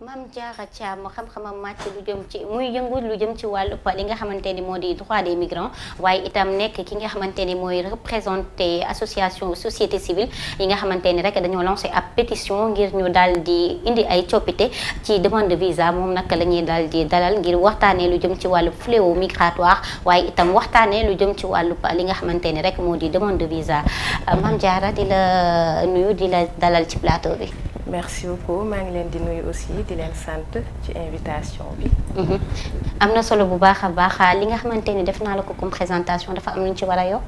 Mame Diarra Thiam xam-xamam màcc lu jëm ci muy yëngu lu jëm ci wàllu li nga xamante ni moo di droit des migrants waaye itam nekk ki nga xamante ni mooy représenté association société civile yi nga xamante ni rek dañoo lancé ab pétition ngir ñu daal di indi ay coppite ci demande de visa moom nag la ñuy daal di dalal ngir waxtaanee lu jëm ci wàllu fléau migratoire waaye itam waxtaanee lu jëm ci wàllu li nga xamante ni rek moo di demande de visa Mame Diarra di la nuyu di la dalal ci plateau bi. merci beaucoup maa ngi leen di nuyu aussi di leen sant ci invitation bi. am na solo bu baax a baax li nga xamante ni def naa la ko comme présentation dafa am lu ñu ci war a yokk.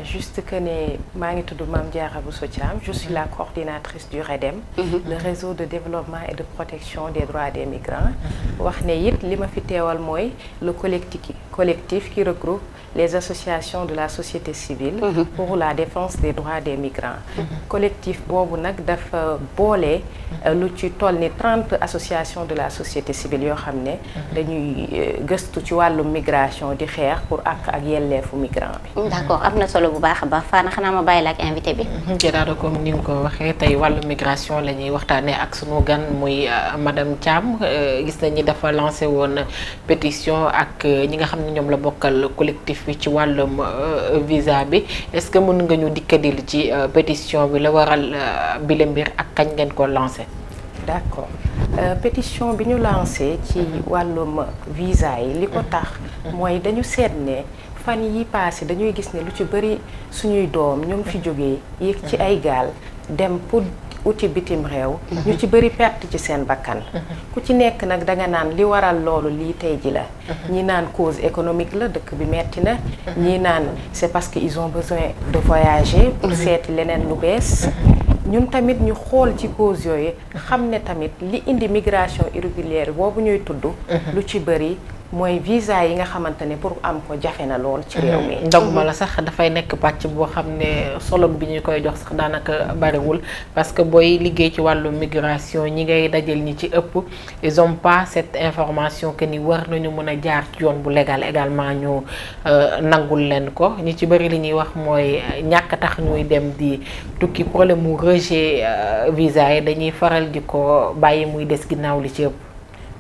Juste que ne maa ngi tudd Mame Diarra Thiam je suis la coordinatrice du REDEM. le réseau de développement et de protection des droits des migrants. wax ne it li ma fi teewal mooy le collectif qui regroupe les associations de la société civile. pour la défense des droits des migrants. collectif boobu nag dafa boole lu ci toll ni 30 associations de la société civile yoo xam ne dañuy gëstu ci wàllu migration di xeex pour àq ak yelleefu migrant bi. d'accord am na solo bu baax a baax Fana xanaa ma bàyyi la ak invité bi. jërëjëf comme ni nga ko waxee tey wàllu migration la ñuy waxtaanee ak sunu gan muy madame Thiam gis nañu dafa lancé woon pétition ak ñi nga xam ne ñoom la bokkal collectif bi ci wàllum visa bi est-ce que mën nga ñu dikkadil ci pétition bi la waral bile mbir ak kañ ngeen ko lancé. d'accord pétition bi ñu lancé ci wàllum visa yi li ko tax mooy dañu seet ne. fan yi passé dañuy gis ne lu ci bëri suñuy doom ñu ngi fi jógee yéeg ci ay gaal dem pour uti bitim réew ñu ci bëri perte ci seen bakkan ku ci nekk nag danga naan li waral loolu lii tey ji la ñi naan cause économique la dëkk bi metti na ñi naan c'est parce que ils ont besoin de voyager pour seeti leneen lu bees ñun tamit ñu xool ci cause yooyu xam ne tamit li indi migration irrégulière boobu ñuy tudd lu ci bëri mooy visa yi nga xamante ne pour am ko jafe na lool ci réew mi. ndoguma la sax dafay nekk pàcc boo xam ne solo bi ñu koy jox sax daanaka bariwul parce que booy liggéey ci wàllu migration ñi ngay dajal ñi ci ëpp ils ont pas cette information que ni war nañu mën a jaar ci yoon bu légal également ñu nangul leen ko ñi ci bëri li ñuy wax mooy ñàkk tax ñuy dem di tukki problème mu rejet visa yi dañuy faral di ko bàyyi muy des ginnaaw li ci ëpp.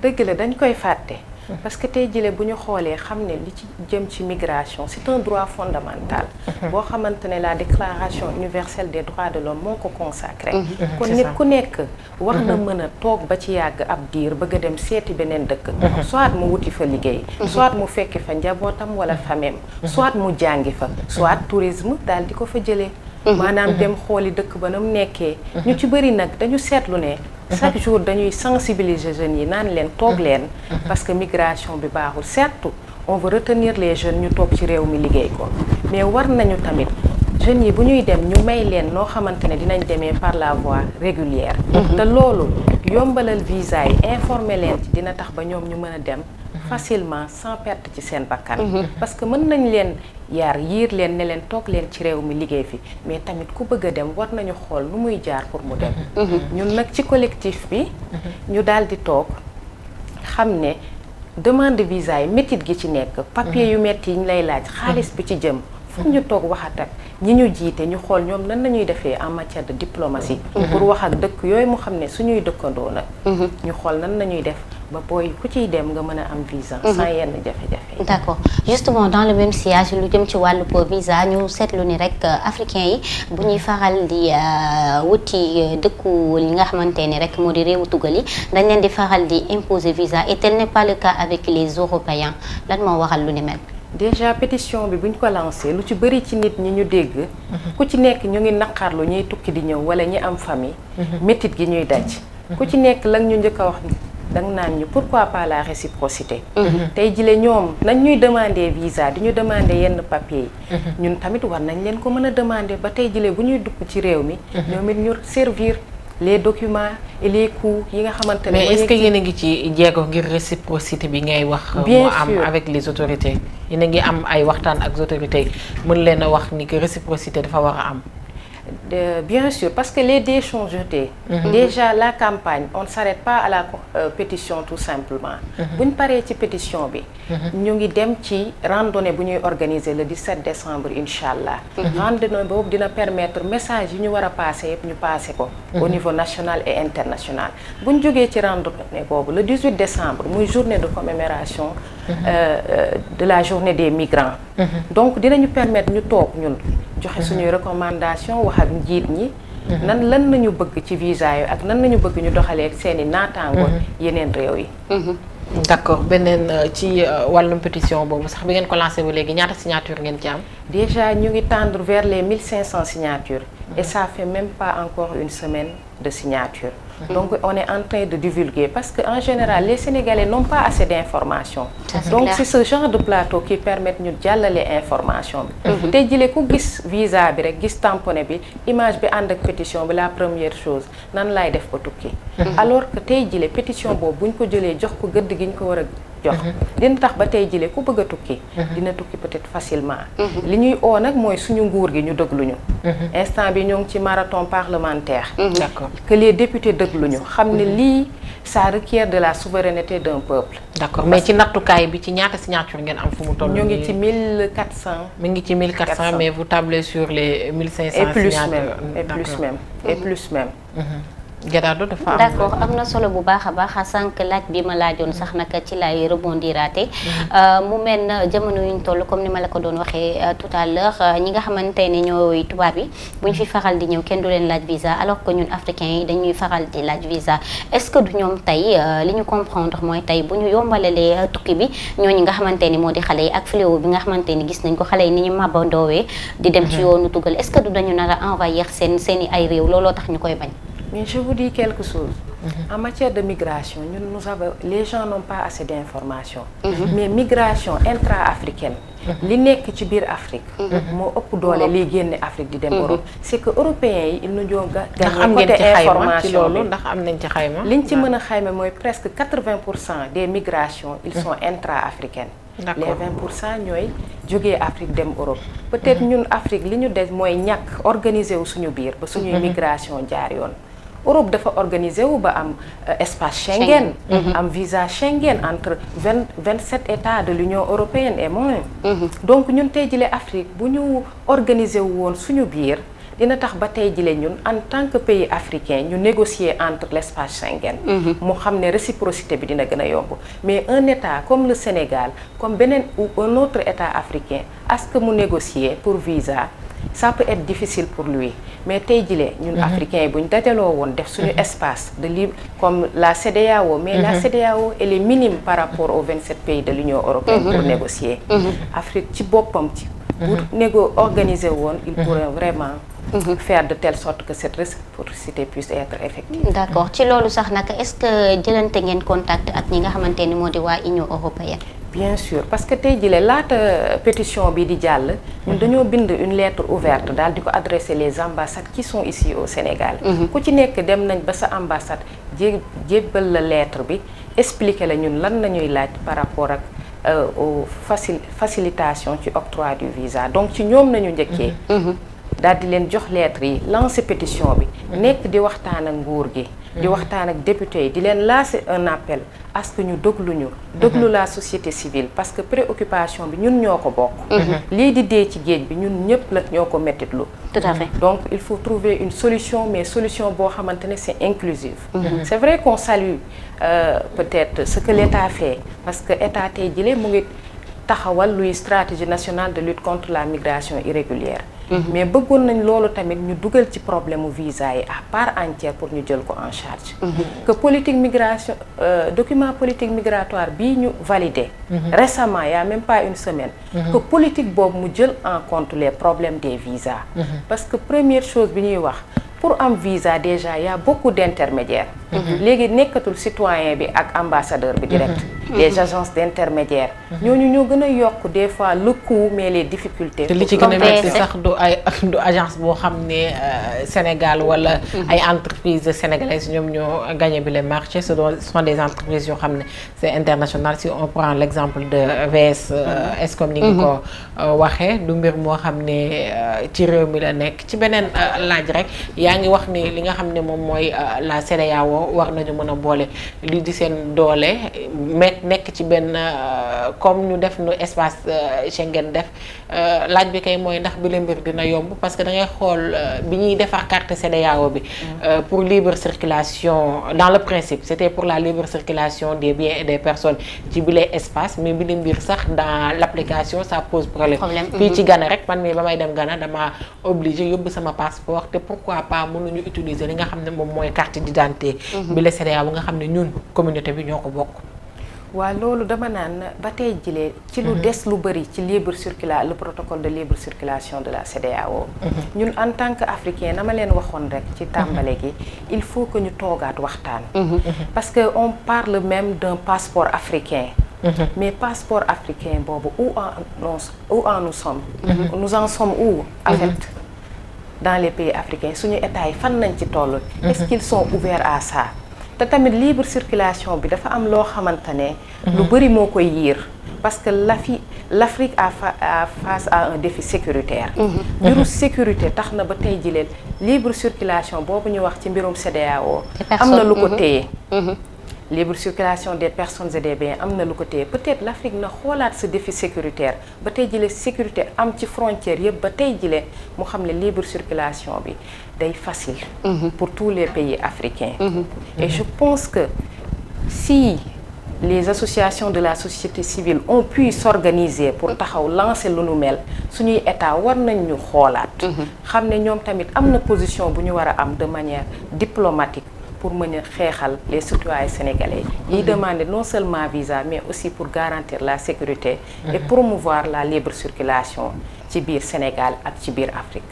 dëgg la dañ koy fàtte. parce que tey jëlee bu ñu xoolee xam ne li ci jëm ci migration c'est un droit fondamental boo xamante ne la déclaration universelle des droits de l'homme moo ko consacré kon nit ku nekk war na mën a toog ba ci yàgg ab diir bëgg a dem seeti beneen dëkk soit mu wuti fa liggéey soit mu fekki fa njabootam wala famem soit mu jàngi fa soit tourisme daal di ko fa jëlee maanaam dem xooli dëkk ba na mu nekkee ñu ci bëri nag dañu seetlu ne chaque jour dañuy sensibiliser jeunes yi naan leen toog leen parce que migration bi baaxul certes on veut retenir les jeunes ñu toog ci réew mi liggéey ko mais war nañu tamit jeunes yi bu ñuy dem ñu may leen noo xamante ne dinañ demee par la voie régulière te loolu yombalal visa yi informer leen ci dina tax ba ñoom ñu mën a dem facilement sans perte ci seen bakkan parce que mën nañ leen yiir leen ne leen toog leen ci réew mi liggéey fi mais tamit ku bëgg a dem war nañu xool nu muy jaar pour mu dem ñun nag ci collectif bi ñu daal di toog xam ne demande visa yi métit gi ci nekk papier yu metti yi ñu lay laaj xaalis bi ci jëm fu ñu toog waxat ak ñi ñu jiite ñu xool ñoom nan nañuy defee en matière de diplomatie pour wax ak dëkk yooyu mu xam ne suñuy dëkkandoo nag ñu xool nan nañuy def ba booy ku ciy dem nga mën a am visa sans yenn jafe-jafe. d'accord justement dans le même sillage lu jëm ci wàllu visa ñu seetlu ni rek africain yi bu ñuy faral di wuti dëkku li nga xamante ni rek moo di réewu tugal yi dañ leen di faral di imposer visa et tel n'est pas le cas avec les européens lan moo waral lu ni mel. déjà pétition bi bu ñu ko lancé lu ci bëri ci nit ñi ñu dégg ku ci nekk ñu ngi naqarlu ñuy tukki di ñëw wala ñi am famille métit gi ñuy daj ku ci nekk lan ñu njëkk a wax danga naan ñu pourquoi pas la réciprocité tey jile ñoom nañ ñuy demander visa di ñu demander yenn papier yi ñun tamit war nañ leen ko mën a demander ba tey jile bu ñuy dugg ci réew mi ñoom it ñu servir les documents et les coûts yi nga xamante ne mais est-ce que yéen a ngi ci jéego ngir réciprocité bi ngay wax moo am avec les autorités yéen a ngi am ay waxtaan ak autorités mën leen a wax ni que réciprocité dafa war a am Bien sûr, parce que les dés sont jetés. Déjà, la campagne, on ne s'arrête pas à la pétition tout simplement. Buñ paree ci pétition bi, ñu ngi dem ci randonnée bu ñuy organiser le 17 décembre, Inch'Allah. Randonnée boobu dina permettre message yi ñu war a passer yëpp ñu passer ko au niveau national et international. Buñ jógee ci randonnée boobu, le 18 décembre, muy journée de commémoration de la journée des migrants. Donc dinañu permettre ñu toog ñun joxe suñuy recommandation wax ak njiit ñi lan nañu bëgg ci visa yi ak nan nañu bëgg ñu doxalee ak seeni naataango yeneen réew yi. D'accord, beneen ci wàllum pétition boobu sax bi ngeen ko lancé ba léegi ñaata signature ngeen ci am? Déjà ñu ngi tendre vers les 1500 signatures et ça fait même pas encore une semaine de signature. Donc on est en train de divulguer parce que en général les Sénégalais n'ont pas assez d'informations. Donc c'est ce genre de plateau qui permettent ñu jàllale information bi. Tey jile ku gis visa bi rek gis tamponné bi image bi ànd ak pétition bi la première chose nan laay def ba tukki. Alors que tey jile pétition boobu buñ ko jëlee jox ko gëdd gi ñu ko war a jox dina tax ba tey jile ku bëgg a tukki dina tukki peut-être facilement. Li ñuy oo nag mooy suñu nguur gi ñu dégluñu. Instant bi ñoo ngi ci marathon parlementaire. D'accord. Que les députés dégluñu xam ne lii ça requiert de la souveraineté d'un peuple. D'accord, mais ci nattukaay bi ci ñaata signature ngeen am fu mu toll? Ñu ngi ci 1400. mi ngi ci 1400 mais vous tablez sur les 1500 et plus signatures. même et plus même et plus même. Gérardo dafa am. d'accord am na solo bu baax a baax sànq laaj bi ma laajoon sax naka ci lay rebondiraate mu mel na jamono yuñ toll comme ni ma la ko doon waxee tout à l'heure ñi nga xamante ne ñooy tubaab yi buñ fi faral di ñëw kenn du leen laaj visa alors que ñun africains yi dañuy faral di laaj visa est-ce que du ñoom tey li ñu comprendre mooy tey bu ñu yombalalee tukki bi ñooñu nga xamante ni moo di xale yi ak fléau bi nga xamante ni gis nañ ko xale yi ni ñu màbbandoowee di dem ci yoonu tugal est-ce que du dañu nar a envahir seeni ay réew looloo tax ñu koy bañ. Mais je vous dis quelque chose. En matière de migration, les gens n'ont pas assez d'informations. Mais migration intra-africaine, li nekk ci biir Afrique moo ëpp doole liy génne Afrique di dem Europe. C'est que européens yi ils nous ont gagné côté information bi. ndax am nañ ci xayma. liñ ci mën a xayma mooy presque 80% des migrations ils sont intra-africaines. D'accord. Les 20% ñooy jógee Afrique dem Europe. Peut-être ñun Afrique li ñu des mooy ñàkk organiser wu suñu biir ba suñuy migration jaar yoon. Europe dafa organisé wu ba am espace Schengen, am visa Schengen entre 27 États de l'Union européenne et moins. Donc ñun tey jile Afrique bu ñu organisé wu woon suñu biir dina tax ba tey jile ñun en tant que pays africain ñu négocier entre l'espace Schengen. mu xam ne réciprocité bi dina gën a yomb. Mais un État comme le Sénégal comme beneen ou un autre État africain est-ce que mu négocier pour visa ça peut être difficile pour lui mais tey jile ñun africains yi bu ñu dajaloo woon def suñu espace de libre comme la CEDEAO mais la CEDEAO elle est minime par rapport aux 27 pays de l'Union européenne pour négocier. Afrique ci boppam ci bu organiser woon il pourrait vraiment faire de telle sorte que cette réciprocité puisse être effective. D'accord ci loolu sax nag est-ce que jëlante ngeen contact ak ñi nga xamante ni moo di waa Union européenne. Bien sûr parce que tey jile laata pétition bi di jàll ñun dañoo bind une lettre ouverte daal di ko adresser les ambassades qui sont ici au Sénégal. ku ci nekk dem nañ ba sa ambassade jébbal la lettre bi expliquer la ñun lan nañuy laaj par rapport ak aux facilitation ci octroi du visa donc ci ñoom nañu njëkkee. daal di leen jox lettre yi lancer pétition bi nekk di waxtaan ak nguur gi di waxtaan ak député yi di leen lancer un appel à ce que ñu déglu la société civile parce que préoccupation bi ñun ñoo ko bokk lii di dee ci géej bi ñun ñëpp la ñoo ko mettitlu tout à fait donc il faut trouver une solution mais solution boo xamante ne c'est inclusive c'est vrai qu'on salue peut-être ce que l'État fait parce que État tey jile mu ngi taxawal luy stratégie nationale de lutte contre la migration irrégulière mais bëggoon nañ loolu tamit ñu dugal ci problème mu visa yi à part entière pour ñu jël ko en charge que politique migration document politique migratoire bii ñu validé récemment il y a même pas une semaine que politique boobu mu jël en compte les problèmes des visas parce que première chose bi ñuy wax pour am visa déjà il y a beaucoup d'intermédiaires léegi nekkatul citoyen bi ak ambassadeur bi direct. les agences d'intermédiaire. ñooñu ñoo gën a yokk des fois le coût mais les difficultés. te li ci gën a metti sax du agence boo xam ne Sénégal wala ay entreprises sénégalaises ñoom ñoo gagné bi les marchés. Ce sont des entreprises yoo xam ne c'est international. Si on prend l'exemple de VS Escom ni nga ko waxee du mbir moo xam ne ci réew mi la nekk. ci beneen laaj rek yaa ngi wax ni li nga xam ne moom mooy la CEDEAO war nañu mën a boole li di seen doole nekk ci benn comme ñu def nu espace Schengen def laaj bi kay mooy ndax bi la mbir dina yomb parce que da ngay xool bi ñuy defar carte CEDEAO bi pour libre circulation dans le principe c'était pour la libre circulation des biens et des personnes ci bile espace mais bi la mbir sax dans l'application ça pose problème fii ci Ghana rek man mii ba may dem Ghana dama obligé yóbbu sama passeport te pourquoi pas mënuñu utiliser li nga xam ne moom mooy carte d'identité bi la CEDEAO nga xam ne ñun communauté bi ñoo ko bokk. waaw loolu dama naan ba tey jilee ci lu des lu bëri ci le protocole de libre circulation de la CEDEAO ñun en tant que africain na ma leen waxoon rek ci tàmbale gi il faut que ñu toogaat waxtaan parce que on parle même d'un passeport africain mais passeport africain boobu où nous en sommes où en fait dans les pays africains suñu état yi fan nañ ci toll est-ce qu'ils sont ouverts à ça te tamit libre circulation bi dafa am loo xamante ne lu bëri moo koy yiir parce que l'Afrique a face à un défi sécuritaire mbiru sécurité tax na ba tey jileen libre circulation boobu ñu wax ci mbirum CEDEAO am na lu ko téye libre circulation des personnes et des biens am na lu ko téye peut-être l'Afrique na xoolaat ce défi sécuritaire ba tey jile sécurité am ci frontières yëpp ba tey jile mu xam ne libre circulation bi day facile pour tous les pays africains et je pense que si les associations de la société civile ont pu s'organiser pour taxaw lancer lu nu mel suñuy état war nañ ñu xoolaat xam ne ñoom tamit am na position bu ñu war a am de manière diplomatique pour mën a xeexal les citoyens sénégalais yi demander non seulement visa mais aussi pour garantir la sécurité et promouvoir la libre circulation ci biir Sénégal ak ci biir Afrique.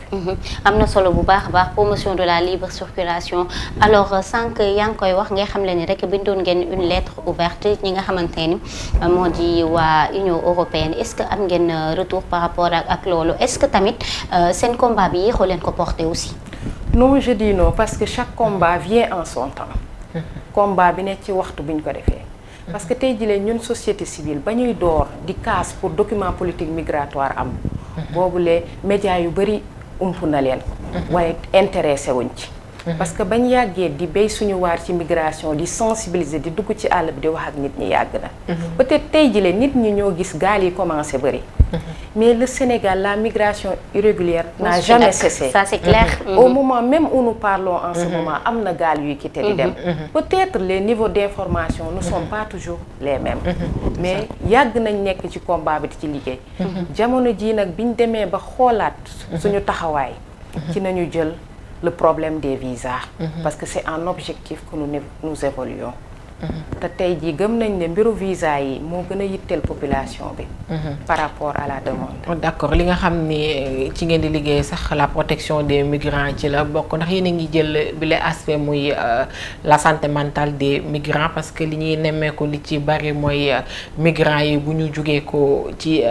am na solo bu baax a baax promotion de la libre circulation alors sànq yaa ngi koy wax ngay xam le ni rek bindoon ngeen une lettre ouverte ñi nga xamante ni moo di waa Union européenne est-ce que am ngeen retour par rapport ak loolu est-ce que tamit seen combat bi yéexoo leen ko porter aussi. non je dis non parce que chaque combat vient en son temps combat bi nekk ci waxtu bi ñu ko defee parce que tey jii ñun société civile ba ñuy door di casse pour document politique migratoire am boobu les médias yu bëri ump na leen waaye intéressé wuñ ci parce que bañ yàggee di béy suñu waar ci migration di sensibiliser di dugg ci àll bi di wax ak nit ñi yàgg na peut-être tey jii nit ñi ñoo gis gaal yi commencé bëri mais le Sénégal la migration irrégulière n'a jamais cessé. Ça c'est clair. Au moment même où nous parlons en ce moment am na gaal yuy quitté di dem peut-être les niveaux d'information ne sont pas toujours les mêmes mais yàgg nañ nekk ci combat bi di ci liggéey jamono jii nag biñ demee ba xoolaat suñu taxawaay ci nañu jël le problème des visas parce que c'est un objectif que nous évoluons te tey jii gëm nañ ne mbiru visa yi moo gën a yitteel population bi par rapport à la demande. D'accord li nga xam ni ci ngeen di liggéey sax la protection des migrants ci la bokk ndax yéen a ngi jël bi le aspect muy la santé mentale des migrants parce que li ñuy nemmeeku li ci bari mooy migrants yi bu ñu jugee ko ci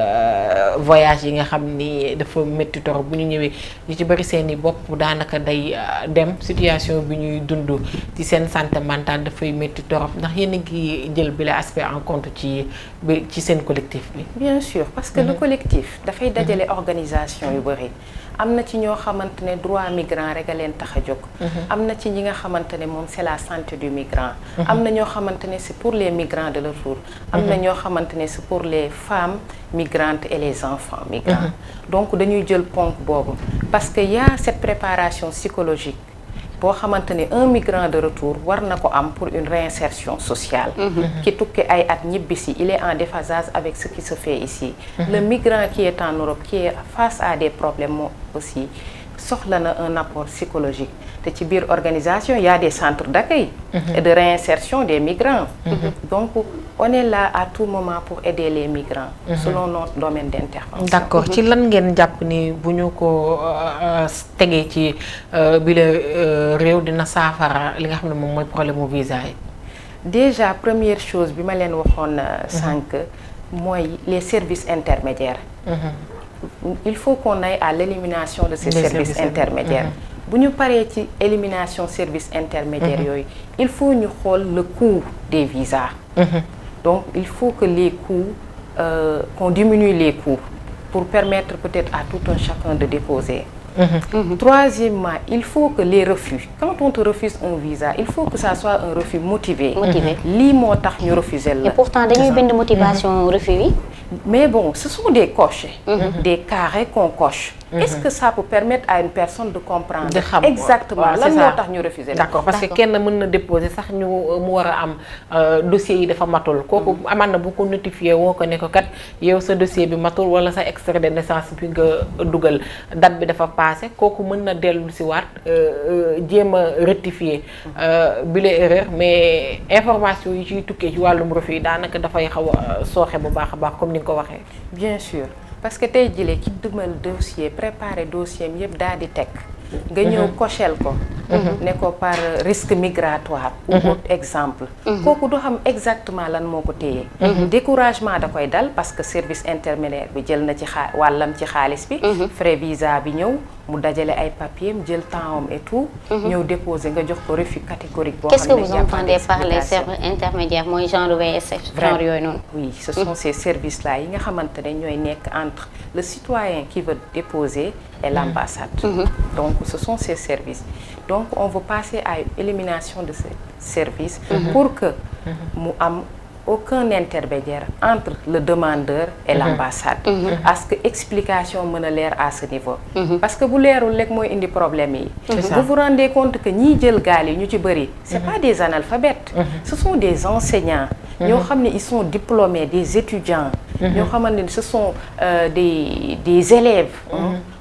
voyage yi nga xam ni dafa métti torop bu ñu ñëwee li ci bari seen i bopp daanaka day dem situation bi ñuy dund ci seen santé mentale dafay métti torop ndax yéen a ngi jël bi la aspect en compte ci seen collectif bi. bien sûr parce que le collectif dafay dajale organisation yu bëri am na ci ñoo xamante ne droit migrant rek a leen tax a jóg am na ci ñi nga xamante ne moom c'est la santé du migrant am na ñoo xamante ne c'est pour les migrants de retour am na ñoo xamante ne c'est pour les femmes migrantes et les enfants migrants donc dañuy jël ponk boobu parce que y a cette préparation psychologique boo xamante ne un migrant de retour war na ko am pour une réinsertion sociale ki tukki ay at ñibbisi il est en déphasage avec ce qui se fait ici le migrant qui est en Europe qui est face à des problèmes aussi soxla na un apport psychologique te ci biir organisation il y a des centres d'accueil et de réinsertion des migrants. Donc on est là à tout moment pour aider les migrants selon notre domaine d'intervention. D'accord. Ci lan ngeen jàpp ni bu ñu ko tegee ci bile réew dina saafara li nga xam ne moom mooy problème mu visa yi? Déjà première chose bi ma leen waxoon sànq mooy les services intermédiaires. Il faut qu'on aille à l'élimination de ces services intermédiaires. Bu ñu paree ci élimination services intermédiaires yooyu il faut ñu xool le coût des visas. Donc il faut que les coûts qu'on diminue les coûts pour permettre peut-être à tout un chacun de déposer. Troisièmement, il faut que les refus, quand on te refuse un visa, il faut que ça soit un refus motivé. Lii moo tax ñu refuser la. Et pourtant dañuy bind motivation refus yi. Mais bon, ce sont des coches, des carrés qu'on coche. Est-ce que ça peut permettre à une personne de comprendre exactement lan moo tax ñu refuser la? D'accord, parce que kenn mën na déposer sax ñu mu war a am dossier yi dafa matul kooku amaan na bu ko notifié woo ko ne ko kat yow sa dossier bi matul wala sa extrait de naissance bi nga dugal date bi dafa passé kooku mën na dellu si waat jéem a rectifier bile erreur, mais information yi ciy tukkee ci wàllum refus yi daanaka dafay xaw a sooxe bu baax a baax comme ni nga ko waxee. Bien sûr. Parce que tey jii ki dugal dossier préparer dossier am yëpp daal di teg nga ñëw cochel ko ne ko par risque migratoire ou autre exemple kooku du xam exactement lan moo ko téye découragement da koy dal parce que service intermédiaire bi jël na ci wàllam ci xaalis bi frais visa bi ñëw mu dajale ay papiers jël temps am et tout ñëw déposer nga jox ko refus catégorique boo xam ne qu'est-ce que vous entendez par les services intermédiaires mooy genre VSF genre yooyu noonu? Oui, ce sont ces services là yi nga xamante ne ñooy nekk entre le citoyen qui veut déposer et l'ambassade. Donc ce sont ces services. Donc on veut passer à une élimination de ces services pour que mu am aucun intermédiaire entre le demandeur et l'ambassade. Parce que explication mën a leer à ce niveau. Parce que bu leerul rek mooy indi problème yi. Vous vous rendez compte que ñiy jël gaal yi ñu ci bëri c'est pas des analphabètes. Ce sont des enseignants. ñoo xam ne ils sont diplômés, des étudiants. ñoo xamante ne ce sont des élèves.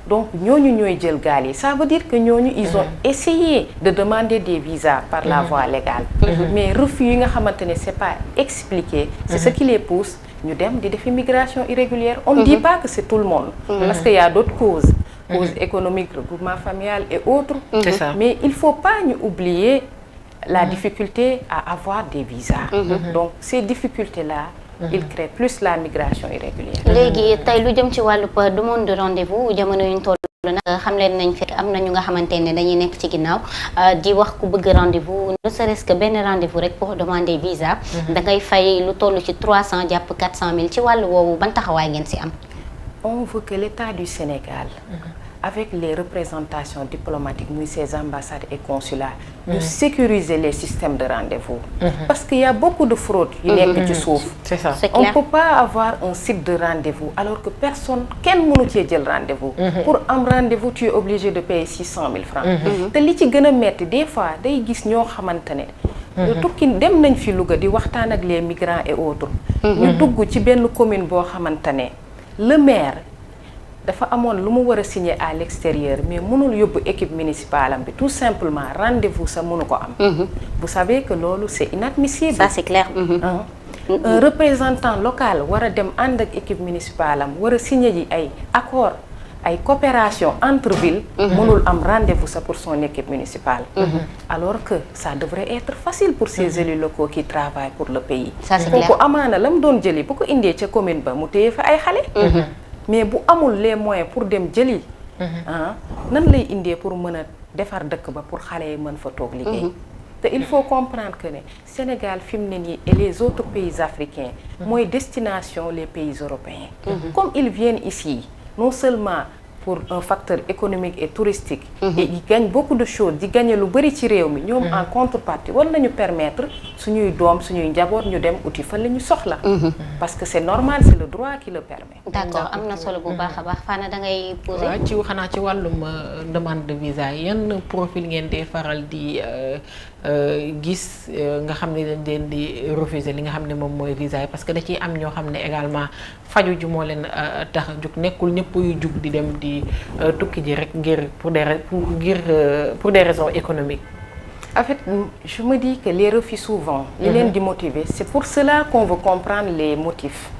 Donc ñooñu ñooy jël gaal yi ça veut dire que ñooñu ils ont essayé de demander des visas par la voie légale mais refus yi nga xamante ne c'est pas expliqué c'est ce qui les pousse ñu dem di def immigration irrégulière on ne dit pas que c'est tout le monde parce qu'il y a d'autres causes économiques, regroupement familial et autres mais il faut pas ñu oublier la difficulté à avoir des visas donc ces difficultés-là il crée plus la migration irrégulière. léegi tey lu jëm ci wàllu demande de rendez-vous jamono yuñ toll nag xam leen nañ fekk am na ñu nga xamante ne dañuy nekk ci ginnaaw di wax ku bëgg rendez-vous ne serait-ce que benn rendez-vous rek pour demander visa. da ngay fay lu toll ci 300 jàpp 400 000 ci wàllu woowu ban taxawaay ngeen si am. On veut que l'État du Sénégal. Avec les représentations diplomatiques, muy ces ambassades et consulats, de sécuriser les systèmes de rendez-vous. Parce qu'il y a beaucoup de fraudes yu nekk ci suuf. C'est ça. C'est On clair. ne peut pas avoir un site de rendez-vous alors que personne, kenn mënu cee jël rendez-vous. Pour am rendez-vous, tu es obligé de payer 600 000 francs. te li ci gën a metti des fois day gis ñoo xamante ne. tukki dem nañ fi Louga di waxtaan ak les migrants et autres. ñu dugg ci benn commune boo xamante ne le maire. dafa amoon lu mu war a signer à l'extérieur mais mënul yóbbu équipe municipale am bi tout simplement rendez-vous sa mënu ko am. Vous savez que loolu c'est inadmissible. Ça c'est clair. Un représentant local war a dem ànd ak équipe municipale am war a signer ji ay accord ay coopération entre villes. mënul am rendez-vous sa pour son équipe municipale. Alors que ça devrait être facile pour ces élus locaux qui travaillent pour le pays. Ça c'est clair. kooku amaana la mu doon jëli bu ko indee ca commune ba mu téye fa ay xale. mais bu amul les moyens pour dem jëli nan lay indee pour mën a defar dëkk ba pour xale yi mën fa toog liggéey te il faut comprendre que ne Sénégal fi mu ne nii et les autres pays africains mooy destination les pays européens comme ils viennent ici non seulement pour un facteur économique et touristique et ils gagnent beaucoup de choses di gagner lu bari ci réew mi ñoom en contrepartie war nañu permettre suñuy doom suñuy njaboot ñu dem uti fa la ñu soxla parce que c'est normal c'est le droit qui le permet. D'accord am na solo bu baax a baax Fana da ngay poser. waaw ci xanaa ci wàllum demande de visa yan profil ngeen di faral di gis nga xam ne dañ leen di refuser li nga xam ne moom mooy visa yi parce que da ciy am ñoo xam ne également faju ju moo leen tax a jug nekkul ñëpp yu jug di dem di di tukki ji rek ngir pour des raisons économiques. En fait, je me dis que les refus souvent, li leen di motiver, c'est pour cela qu'on veut comprendre les motifs.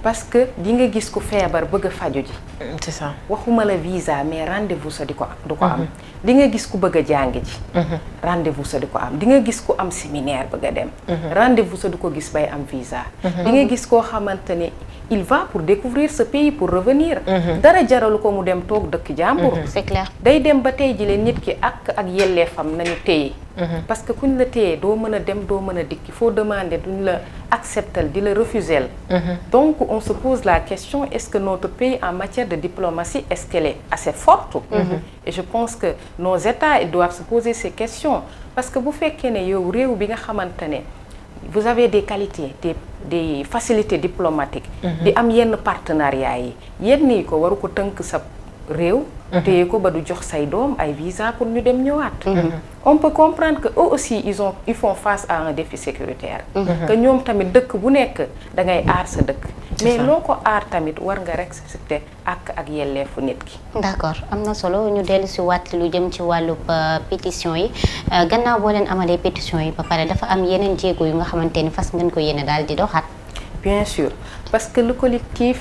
Parce que di nga gis ku feebar bëgg a faju ji. C'est ça. waxuma la visa mais rendez-vous sa du ko am. di nga gis ku bëgg a jàng ji. rendez-vous sa di ko am di nga gis ku am séminaire bëgg a dem. rendez-vous sa du ko gis bay am visa. di nga gis koo xamante ne il va pour découvrir ce pays pour revenir. dara jaralu ko mu dem toog dëkk jàmbur. c'est clair. day dem ba tey jile nit ki ak yelleefam nañu téye. parce que kuñ la téye doo mën a dem doo mën a dikki faut demander duñ la acceptal di la refuser. donc on se pose la question, est-ce que notre pays en matière de diplomatie, est-ce qu'elle est assez forte? Et je pense que nos États ils doivent se poser ces questions parce que bu fekkee ne yow réew bi nga xamante ne vous avez des qualités des facilités diplomatiques. di am yenn partenariats yi yenn yi ko waru ko tënk sa réew. téye ko ba du jox say doom ay visa pour ñu dem ñëwaat. on peut comprendre que eux aussi ils font face à un défi sécuritaire. que ñoom tamit dëkk bu nekk da ngay aar sa dëkk. mais loo ko aar tamit war nga respecter ak yelleefu nit ki. d'accord am na solo ñu dellu si waat lu jëm ci wàllub pétition yi gannaaw boo leen amalee pétition yi ba pare dafa am yeneen jéego yu nga xamante ni fas ngeen ko yéene daal di doxaat. bien sûr parce que le collectif.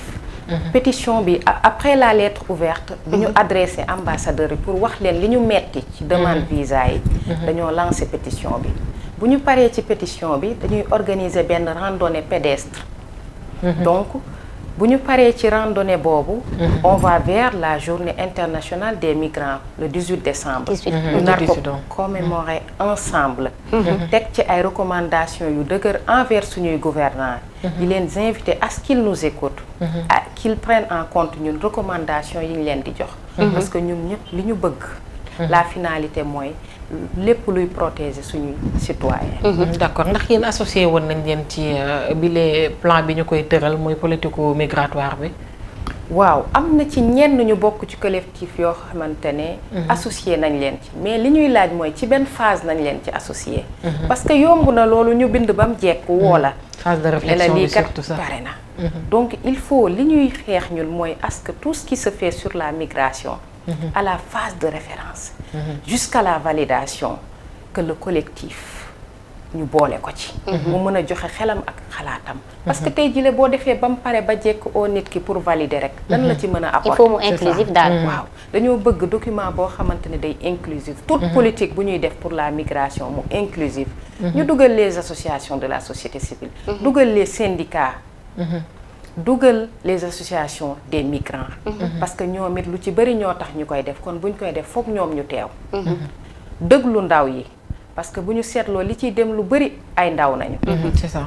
pétition bi après la lettre ouverte bi ñu adressé ambassadeur yi pour wax leen li ñu metti ci demande visa yi dañoo lancé pétition bi bu ñu paree ci pétition bi dañuy organiser benn randonnée pédestre donc bu ñu paree ci randonnée boobu on va vers la journée internationale des migrants le 18 décembre ñu nar ko commémorer ensemble teg ci ay recommandations yu dëgër envers suñuy gouvernants di leen inviter à ce qu'ils nous écoutent à qu'ils prennent en compte ñun recommandations yi ñu leen di jox parce que ñun ñëpp li ñu bëgg la finalité mooy lépp luy protéger suñuy citoyens. d'accord ndax yéen associé woon nañ leen ci bile plan bi ñu koy tëral mooy politico migratoire bi. waaw am na ci ñenn ñu bokk ci collectif yoo xamante ne. associé nañ leen ci mais li ñuy laaj mooy ci benn phase nañ leen ci associé. parce que yomb na loolu ñu bind ba mu jekk woo la. phase de réflexion bi surtout ça pare na. donc il faut li ñuy xeex ñun mooy est-ce que tout ce qui se fait sur la migration. à la phase de référence. jusqu'à la validation que le collectif ñu boole ko ci. mu mën a joxe xelam ak xalaatam. parce que tey jii boo defee ba mu pare ba jekk oo nit ki pour valider rek. lan la ci mën a apporter. il faut mu inclusif daal. waaw dañoo bëgg document boo xamante ne day inclusif. toute politique bu ñuy def pour la migration mu inclusif. ñu dugal les associations de la société civile. dugal les syndicats. dugal les associations des migrants. parce que ñoom it lu ci bëri ñoo tax ñu koy def kon buñ koy def foog ñoom ñu teew. dëglu ndaw yi parce que bu ñu seetloo li ciy dem lu bëri ay ndaw nañu. c'est ça.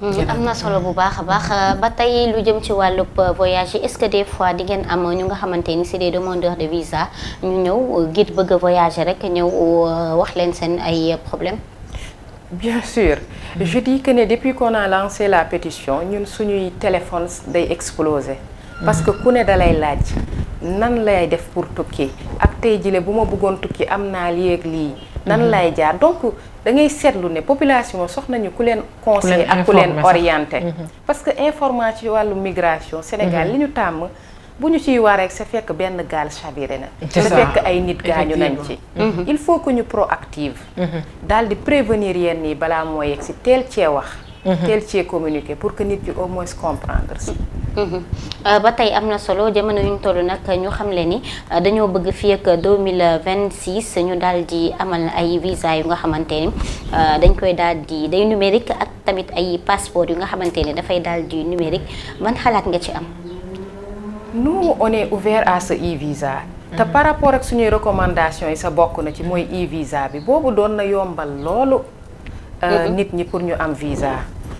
am na solo bu baax a baax ba tey lu jëm ci wàllub voyage yi est-ce que des fois di ngeen am ñu nga xamante ni c'est des demandeurs de visa ñu ñëw ngir bëgg a voyager rek ñëw wax leen seen ay problèmes. bien sûr je dis que ne depuis qu'on a lancé la pétition ñun suñuy téléphone day exploser parce que ku ne dalay laaj nan lay def pour tukki ak tey jile bu ma bëggoon tukki am naa lii ak lii nan lay jaar donc da ngay seetlu ne population soxla nañu ku leen conseiller ak ku leen orienter parce que information ci wàllu migration Sénégal li ñu tàmm bu ñu ciy war rek c'est fekk benn gaal chaviré na c'est fekk ay nit gaañu nañ ci il faut que ñu proactive daal di prévenir yenn yi balaa moo yegg si teel cee wax teel cee communiquer pour que nit yi au moins comprendre si ba tey am na solo jamono yu ñu toll nag ñu xam le ni dañoo bëgg fii ak 2026 ñu daal di amal ay visa yu nga xamante ni dañ koy daal di day numérique ak tamit ay passeport yu nga xamante ni dafay daal di numérique ban xalaat nga ci am. nous on est ouvert à ce e-visa te par rapport ak suñuy recommandations yi sa bokk na ci mooy e-visa bi boobu doon na yombal loolu nit ñi pour ñu am visa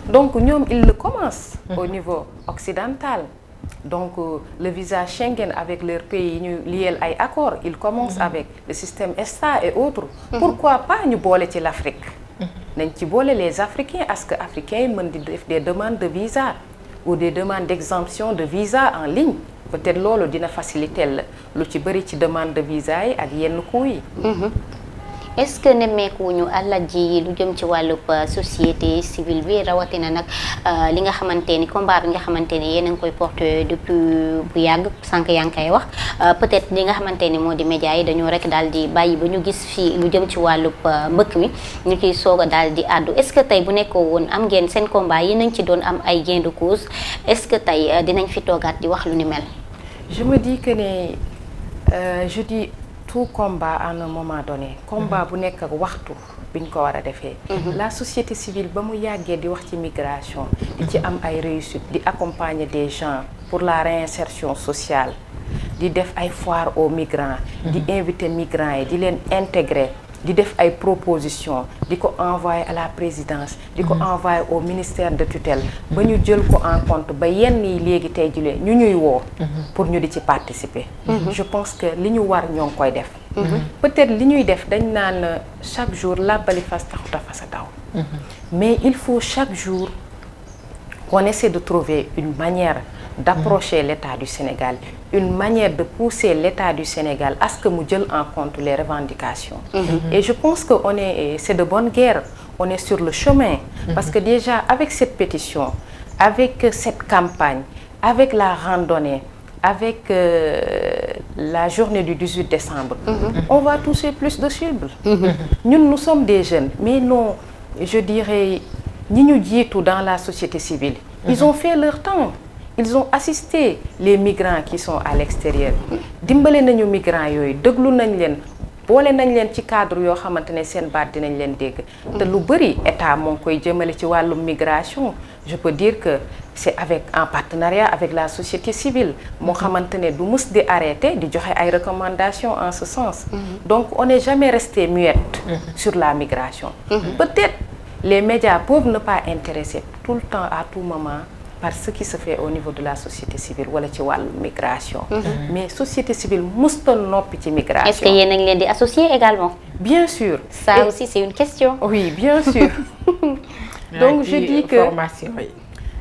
donc ñoom il le commence au niveau occidental donc le visa Schengen avec leur pays yi ñu liyeel ay accords il commence avec le système ESTA et autres pourquoi pas ñu boole ci l'Afrique nañ ci boole les Africains parce que Africains yi mën di def des demandes de visa ou des demandes d'exemption de visa en ligne peut-être loolu dina faciliter la lu ci bëri ci demande de visa yi ak yenn coûts yi est-ce que nemmeekuwuñu àllarji yi lu jëm ci wàllub société civile bi rawatina nag li nga xamante ni combat bi nga xamante ni yéen a ngi koy porter depuis bu yàgg sànq yaa ngi koy wax peut-être li nga xamante ni moo di médias yi dañoo rek daal di bàyyi ba ñu gis fii lu jëm ci wàllub mbëkk mi ñu ciy soog a daal di àddu est-ce que tey bu nekkoo woon am ngeen seen combat yi nañ ci doon am ay gain de cause est-ce que tey dinañ fi toogaat di wax lu ni mel. Je me dis que je dis tout combat à un moment donné combat bu nekk ak waxtu biñ ko war a defee. La société civile ba mu yàggee di wax ci migration di ci am ay réussite di accompagner des gens pour la réinsertion sociale di def ay foires aux migrants di inviter migrants yi di leen intégrer di def ay propositions di ko envoyer à la présidence di ko envoyer au ministère de tutelle ba ñu jël ko en compte ba yenn yi léegi tey julee ñu ñuy woo pour ñu di ci participer. Je pense que li ñu war ñoo ngi koy def. Peut-être li ñuy def dañ naan chaque jour làbbali fas taxut a fas a daw. Mais il faut chaque jour qu'on essaie de trouver une manière d'approcher l'État du Sénégal, une manière de pousser l'État du Sénégal à ce que mu jël en compte les revendications. Et je pense que c'est de bonne guerre, on est sur le chemin. Parce que déjà avec cette pétition, avec cette campagne, avec la randonnée, avec la journée du 18 décembre, on va toucher plus de cibles. Nous sommes des jeunes, mais non, je dirais, ñi ñu jiitu dans la société civile, ils ont fait leur temps. Ils ont assisté les migrants qui sont à l'extérieur. Dimbale nañu migrants yooyu déglu nañ leen boole nañ leen ci cadre yoo xamante ne seen baat dinañ leen dégg. te lu bëri état moo ngi koy jëmale ci wàllum migration. Je peux dire que c'est en partenariat avec la société civile moo xamante ne du mës di arrêter di joxe ay recommandations en ce sens. Donc on n'est jamais resté muette sur la migration. Peut-être les médias peuvent ne pas intéresser tout le temps à tout moment par ce qui se fait au niveau de la société civile wala ci wàllu migration. Mais société civile musta noppi ci migration. Est-ce que yéen a ngi leen di associer également? Bien sûr. Ça aussi c'est une question. Oui, bien sûr. Donc je dis que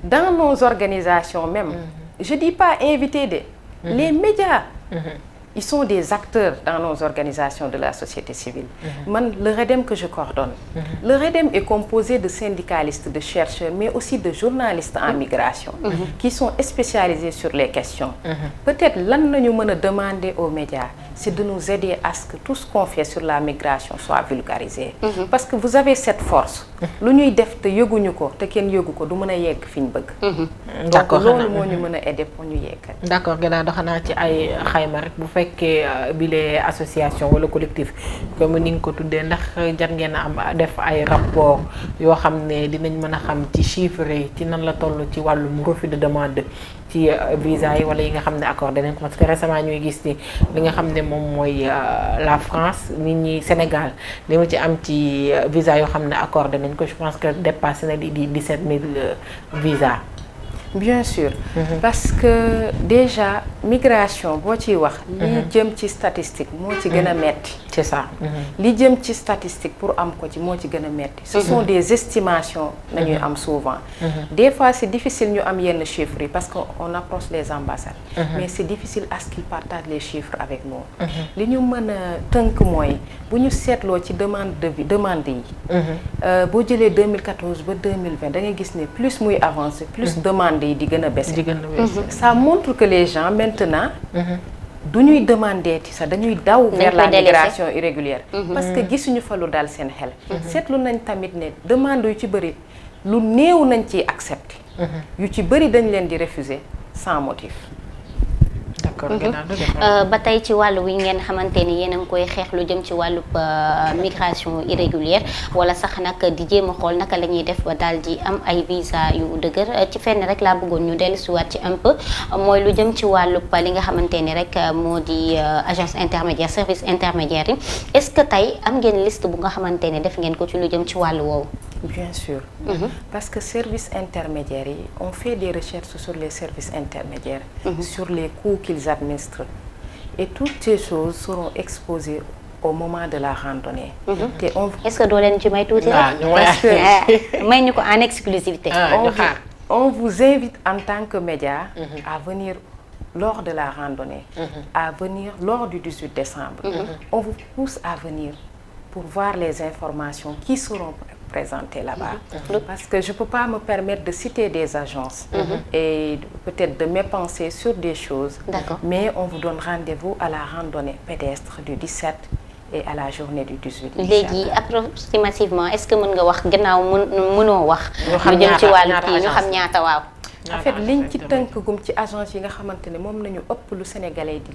dans nos organisations même, je dis pas inviter les médias. Ils sont des acteurs dans nos organisations de la société civile. Le REDEM que je coordonne, le REDEM est composé de syndicalistes, de chercheurs, mais aussi de journalistes en migration qui sont spécialisés sur les questions. Peut-être lan nañu mën a demander aux médias, c'est de nous aider à ce que tout ce qu'on fait sur la migration soit vulgarisé. Parce que vous avez cette force. Lu ñuy def te yëguñu ko te kenn yëgu ko du mën a yegg fi ñu bëgg. D'accord, loolu moo ñu mën a aider pour ñu yegg. D'accord, gannaaw doxanaa ci ay xayma rek bu fekkee bile association wala collectif comme ni nga ko tuddee ndax jar ngeen a am def ay rapport yoo xam ne dinañ mën a xam ci chiffres yi ci nan la toll ci wàllum refus de demande ci visa yi wala yi nga xam ne accordé nañ ko parce que récemment ñuy gis ni li nga xam ne moom mooy la France nit ñi Sénégal li mu ci am ci visa yoo xam ne accordé nañ ko je pense que dépassé na di 17 000 visa. Bien sûr, parce que déjà migration boo ciy wax li jëm ci statistique moo ci gën a metti. C'est ça. li jëm ci statistique pour am ko ci moo ci gën a metti. Ce sont des estimations nañuy am souvent. Des fois c'est difficile ñu am yenn chiffres yi parce que on approche les ambassades. Mais c'est difficile à ce qu'ils partagent les chiffres avec nous. li ñu mën a tënk mooy bu ñu seetloo ci demande yi. boo jëlee 2014 ba 2020 da ngay gis ne plus muy avancer plus demande yi di gën a baisser. Ça montre que les gens maintenant du ñuy demander ci sax dañuy daw vers la migration irrégulière parce que gisuñu fa lu dal seen xel. Seetlu nañ tamit ne demande yu ci bëri lu néew nañ ciy accepter. yu ci bëri dañ leen di refuser sans motif. ba tey ci wàllu wi ngeen xamante ni yéen a ngi koy xeex lu jëm ci wàllub migration irrégulière wala sax nag di jéem a xool naka la ñuy def ba daal di am ay visa yu dëgër ci fenn rek laa bëggoon ñu dellusiwaat ci un peu mooy lu jëm ci wàllub li nga xamante ni rek moo di agence intermédiaire service intermédiaire yi est-ce que tey am ngeen liste bu nga xamante ne def ngeen ko ci lu jëm ci wàllu woowu. Bien sûr. Parce que services intermédiaires yi on fait des recherches sur les services intermédiaires. Sur les coûts qu'ils administrent. Et toutes ces choses seront exposées au moment de la randonnée. Est-ce que doo leen ci may tuuti rek may ñu ko en exclusivité. On vous invite en tant que média à venir lors de la randonnée, à venir lors du 18 décembre. On vous pousse à venir pour voir les informations qui seront présentées là-bas. Parce que je ne peux pas me permettre de citer des agences et peut-être de m'épancher sur des choses. D'accord. Mais on vous donne rendez-vous à la randonnée pédestre du 17 et à la journée du 18. léegi approximativement est-ce que mën nga wax gannaaw mënoo wax. ñu xam lu jëm ci wàllu ñaata kii ñu xam ñaata waaw. en fait liñ ci tënkagum ci agence yi nga xamante ne moom nañu ëpp lu sénégalais di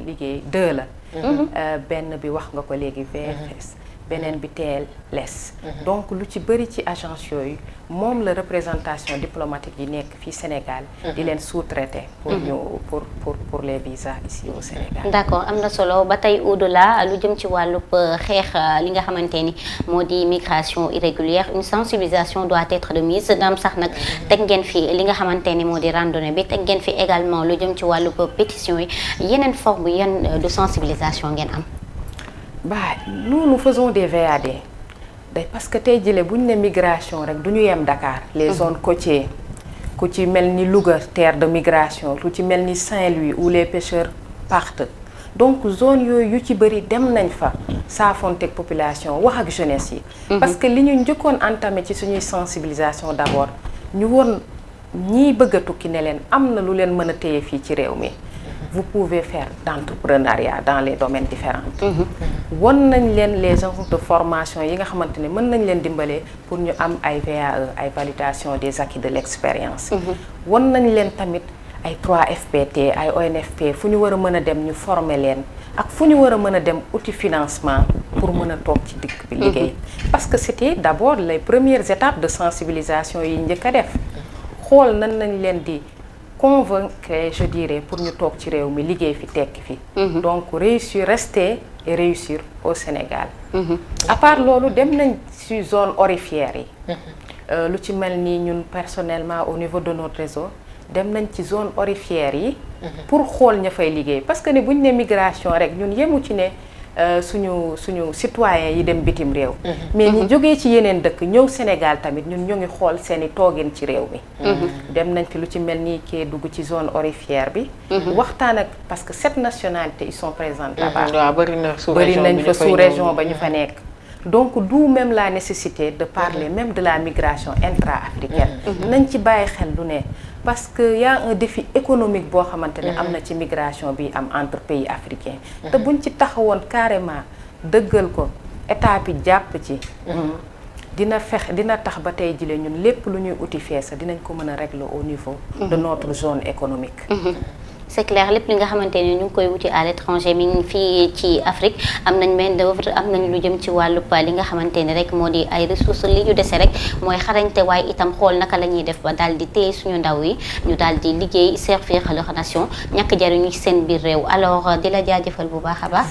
liggéey 2 la. benn bi wax nga ko léegi VFS. beneen bi TLS. donc lu ci bëri ci agence yooyu moom la représentation diplomatique yi nekk fii Sénégal. di leen sous-traiter. pour ñu pour les visas ici au Sénégal. d'accord am na solo ba tey au-delà lu jëm ci wàllub xeex li nga xamante ni moo di migration irrégulière une sensibilisation doit être de mise naam sax nag teg ngeen fi li nga xamante ni moo di randonnée bi teg ngeen fi également lu jëm ci wàllub pétition yi yeneen forme yan de sensibilisation ngeen am. bah nous faisons des VAD parce que tey jëlee bu ñu ne migration rek du ñu yem Dakar. les zones côtières ku ci mel ni Louga terre de migration ku ci mel ni Saint-Louis où les pêcheurs partent donc zone yooyu yu ci bëri dem nañ fa saafonteeg population wax ak jeunesse yi. parce que li ñu njëkkoon entamé ci suñuy sensibilisation d'abord ñu woon ñiy bëgg a tukki ne leen am na lu leen mën a téye fii ci réew mi. vous pouvez faire d'entrepreneuriat dans les domaines différents. won nañ leen les agences de formation yi nga xamante ne mën nañ leen dimbalee pour ñu am ay VAE ay validation des acquis de l'expérience. won nañ leen tamit ay 3FPT ay ONFP fu ñu war a mën a dem ñu former leen ak fu ñu war a mën a dem outil financement pour mën a toog ci dëkk bi liggéey. parce que c'était d'abord les premières étapes de sensibilisation yi njëkk a def xool nan nañ leen di convaincre je dirais pour ñu toog ci réew mi liggéey fi tekki fi. donc réussir rester et réussir au Sénégal. à part loolu dem nañ ci zone aurifère yi. lu ci mel ni ñun personnellement au niveau de notre réseau dem nañ ci zone aurifère yi. pour xool ña fay liggéey parce que ne bu ñu ne migration rek ñun yemu ci ne suñu citoyens yi dem bitim réew. mais ñu jógee ci yeneen dëkk ñëw Sénégal tamit ñun ñu ngi xool seeni toogin ci réew mi. dem nañ fi lu ci mel ni kii dugg ci zone aurifère bi. waxtaan ak parce que 7 nationalités ils sont présentes là-bas. waaw bëri nañ fa sous-région ba ñu fa nekk. donc d'où même la nécessité de parler même de la migration intra-africaine. nañ ci bàyyi xel lu ne parce que y a un défi économique boo xamante ne am na ci migration bi am entre pays africains. te buñ ci taxawoon carrément dëggal ko état bi jàpp ci. dina tax ba tey jile ñun lépp lu ñuy uti feesa dinañ ko mën a régler au niveau de notre zone économique. c'est clair lépp li nga xamante ne ñu ngi koy wuti à l'étranger mi ngi fii ci Afrique am nañ main d'œuvre am nañ lu jëm ci wàllu li nga xamante ne rek moo di ay ressources li ñu dese rek mooy xarañte waaye itam xool naka la ñuy def ba daal di téye suñu ndaw yi ñu daal di liggéey servir leur nation ñàkk jariñu ci seen biir réew alors di la jaajëfal bu baax a baax.